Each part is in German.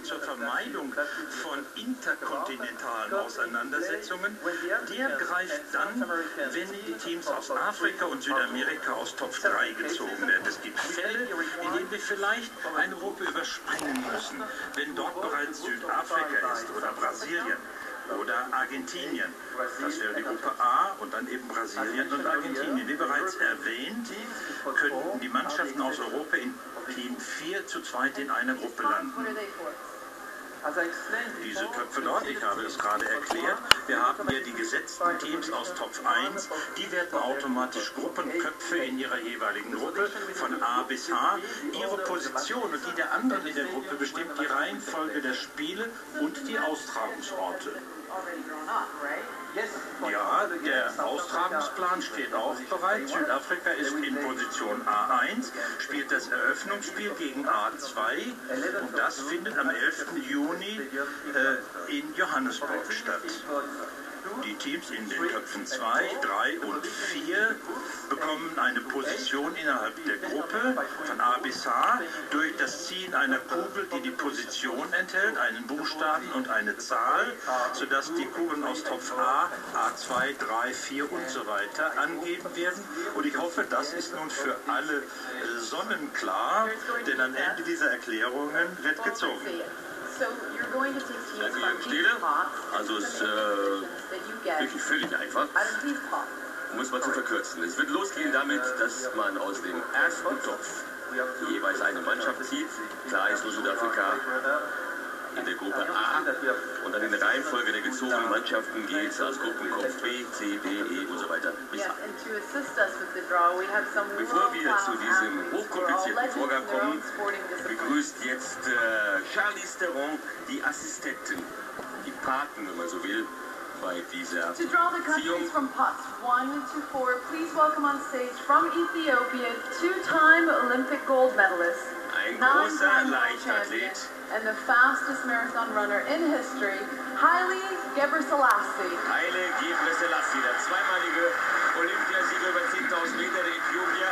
zur Vermeidung von interkontinentalen Auseinandersetzungen, der greift dann, wenn die Teams aus Afrika und Südamerika aus Topf 3 gezogen werden. Es gibt Fälle, in denen wir vielleicht eine Gruppe überspringen müssen, wenn dort bereits Südafrika ist oder Brasilien oder Argentinien. Das wäre die Gruppe A und dann eben Brasilien und Argentinien. Wie bereits erwähnt, könnten die Mannschaften aus Europa in Team 4:2 in einer Gruppe landen. Diese Köpfe dort, ich habe es gerade erklärt, wir haben hier die gesetzten Teams aus Top 1, die werden automatisch Gruppenköpfe in ihrer jeweiligen Gruppe von A bis H. Ihre Position und die der anderen in der Gruppe bestimmt die Reihenfolge der Spiele und die Austragungsorte. Ja, der Austragungsplan steht auch bereit. Südafrika ist in Position A1, spielt das Eröffnungsspiel gegen A2 und das findet am 11. Juni in Johannesburg statt. Die Teams in den Köpfen 2, 3 und 4 bekommen eine Position innerhalb der Gruppe von A bis H durch das Ziehen einer Kugel, die die Position enthält, einen Buchstaben und eine Zahl, sodass die Kugeln aus Topf A, A2, 3, 4 und so weiter angeben werden. Und ich hoffe, das ist nun für alle sonnenklar, denn am Ende dieser Erklärungen wird gezogen. Also hier steht also es ist wirklich völlig einfach, um es mal zu verkürzen. Es wird losgehen damit, dass man aus dem ersten Topf jeweils eine Mannschaft zieht. Klar ist nur Südafrika in der Gruppe A und dann in der Reihenfolge der gezogenen Mannschaften geht es als Gruppenkopf B, C, D, E und so weiter bis H. Bevor wir zu diesem hochkomplizierten Vorgang kommen, begrüßt jetzt Charlize Theron die Assistenten, die Paten, wenn man so will, bei dieser To draw the countries from pots 1 to 4, please welcome on stage from Ethiopia, two-time Olympic gold medalist, ein großer Leichtathlet and the fastest marathon runner in history, Haile Gebrselassie. Haile Gebrselassie, der zweimalige Olympiasieger über 10.000 Meter, der Äthiopier,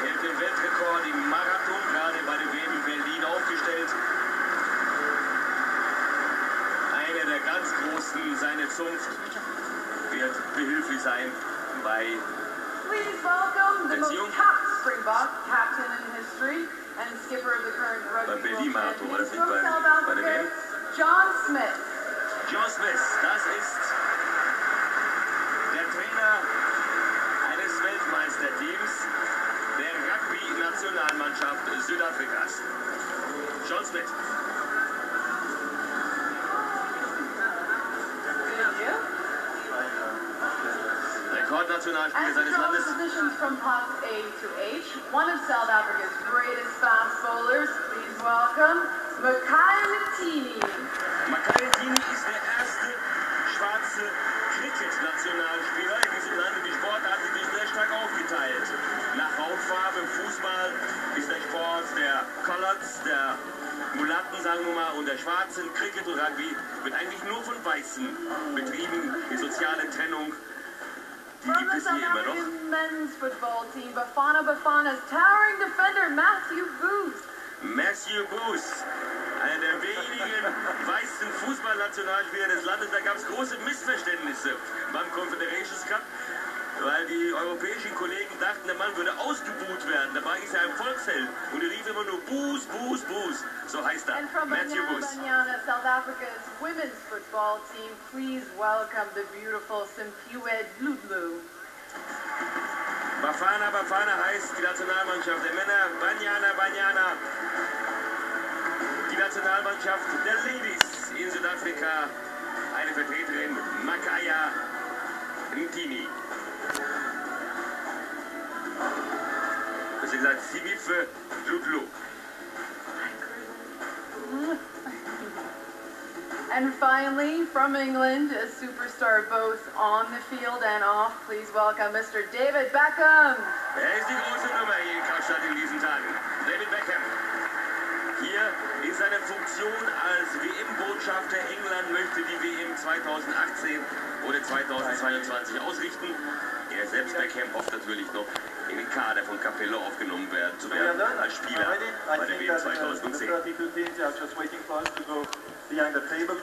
hält den Weltrekord im Marathon, gerade bei der WM in Berlin aufgestellt. Einer der ganz Großen, seine Zunft wird behilflich sein bei Please welcome the most capped Springbok captain in history and skipper of the current rugby world champions from South Africa, John Smith. John Smith, das ist der Trainer eines Weltmeisterteams der Rugby-Nationalmannschaft Südafrikas. John Smith. Rekordnationalspieler seines Landes. Positions from pots A to H, one of South Africa's greatest fast bowlers. Please welcome Makhaya Ntini. Makhaya Ntini ist der erste schwarze Cricket-Nationalspieler in diesem Land. Die Sportart hat sich sehr stark aufgeteilt. Nach Hautfarbe im Fußball ist der Sport der Coloureds, der Mulatten, sagen wir mal, und der Schwarzen. Cricket und Rugby wird eigentlich nur von Weißen betrieben. Die soziale Trennung, die From gibt the es South hier immer noch. African men's football team, Bafana's towering defender Matthew Booth. Matthew Booth, einer der wenigen weißen Fußballnationalspieler des Landes. Da gab es große Missverständnisse beim Confederations Cup, weil die europäischen Kollegen dachten, der Mann würde ausgebuht werden. Dabei ist er ein Volksheld und er rief immer nur Booth, Booth, Booth. So heißt er, And from Matthew Booth. Banyana, South Africa's women's football team, please welcome the beautiful Simphiwe Dludlu. Bafana heißt die Nationalmannschaft der Männer, Banyana. Die Nationalmannschaft der Ladies in Südafrika, eine Vertreterin, Makhaya Ntini. Das ist gesagt, Simphiwe Dludlu. And finally, from England, a superstar both on the field and off, please welcome Mr. David Beckham. Ist die große Nummer hier in Kapstadt in diesen Tagen. David Beckham. Hier in seiner Funktion als WM-Botschafter. England möchte die WM 2018 oder 2022 ausrichten. Er selbst, Beckham, hofft natürlich noch in den Kader von Capello aufgenommen zu werden als Spieler bei der WM 2010. behind the table.